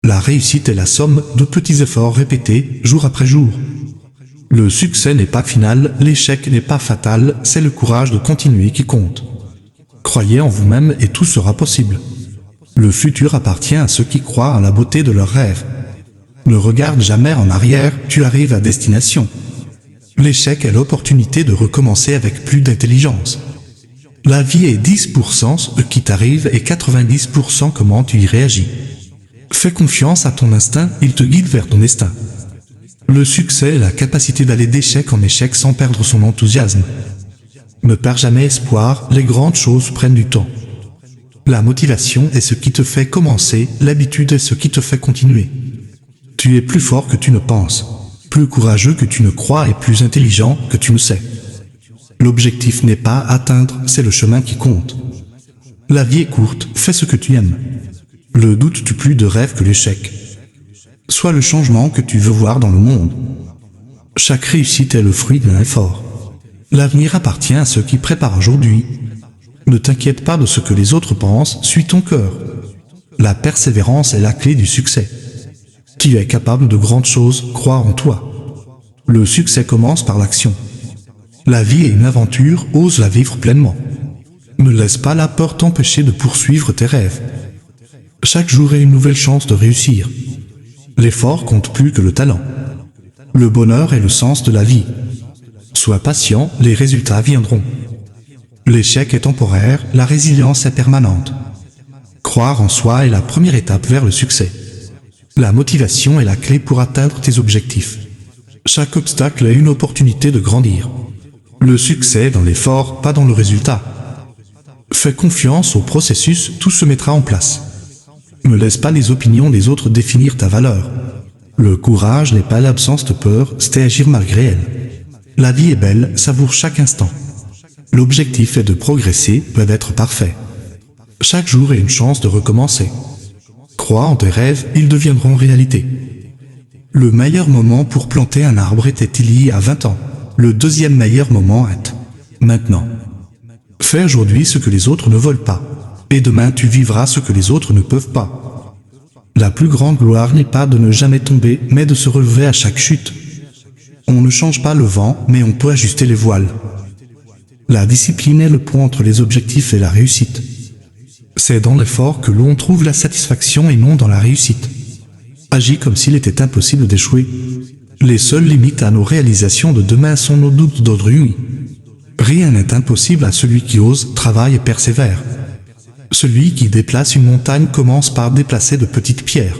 La réussite est la somme de petits efforts répétés, jour après jour. Le succès n'est pas final, l'échec n'est pas fatal, c'est le courage de continuer qui compte. Croyez en vous-même et tout sera possible. Le futur appartient à ceux qui croient à la beauté de leurs rêves. Ne regarde jamais en arrière, tu arrives à destination. L'échec est l'opportunité de recommencer avec plus d'intelligence. La vie est 10% ce qui t'arrive et 90% comment tu y réagis. Fais confiance à ton instinct, il te guide vers ton destin. Le succès est la capacité d'aller d'échec en échec sans perdre son enthousiasme. Ne perds jamais espoir, les grandes choses prennent du temps. La motivation est ce qui te fait commencer, l'habitude est ce qui te fait continuer. Tu es plus fort que tu ne penses, plus courageux que tu ne crois et plus intelligent que tu ne sais. L'objectif n'est pas atteindre, c'est le chemin qui compte. La vie est courte, fais ce que tu aimes. Le doute tue plus de rêve que l'échec. Sois le changement que tu veux voir dans le monde. Chaque réussite est le fruit d'un effort. L'avenir appartient à ceux qui préparent aujourd'hui. Ne t'inquiète pas de ce que les autres pensent, suis ton cœur. La persévérance est la clé du succès. Tu es capable de grandes choses, crois en toi. Le succès commence par l'action. La vie est une aventure, ose la vivre pleinement. Ne laisse pas la peur t'empêcher de poursuivre tes rêves. Chaque jour est une nouvelle chance de réussir. L'effort compte plus que le talent. Le bonheur est le sens de la vie. Sois patient, les résultats viendront. L'échec est temporaire, la résilience est permanente. Croire en soi est la première étape vers le succès. La motivation est la clé pour atteindre tes objectifs. Chaque obstacle est une opportunité de grandir. Le succès est dans l'effort, pas dans le résultat. Fais confiance au processus, tout se mettra en place. Ne laisse pas les opinions des autres définir ta valeur. Le courage n'est pas l'absence de peur, c'est agir malgré elle. La vie est belle, savoure chaque instant. L'objectif est de progresser, peuvent être parfait. Chaque jour est une chance de recommencer. Crois en tes rêves, ils deviendront réalité. Le meilleur moment pour planter un arbre était il y a 20 ans. Le deuxième meilleur moment est maintenant. Fais aujourd'hui ce que les autres ne veulent pas. Et demain tu vivras ce que les autres ne peuvent pas. La plus grande gloire n'est pas de ne jamais tomber, mais de se relever à chaque chute. On ne change pas le vent, mais on peut ajuster les voiles. La discipline est le pont entre les objectifs et la réussite. C'est dans l'effort que l'on trouve la satisfaction et non dans la réussite. Agis comme s'il était impossible d'échouer. Les seules limites à nos réalisations de demain sont nos doutes d'aujourd'hui. Rien n'est impossible à celui qui ose, travaille et persévère. Celui qui déplace une montagne commence par déplacer de petites pierres.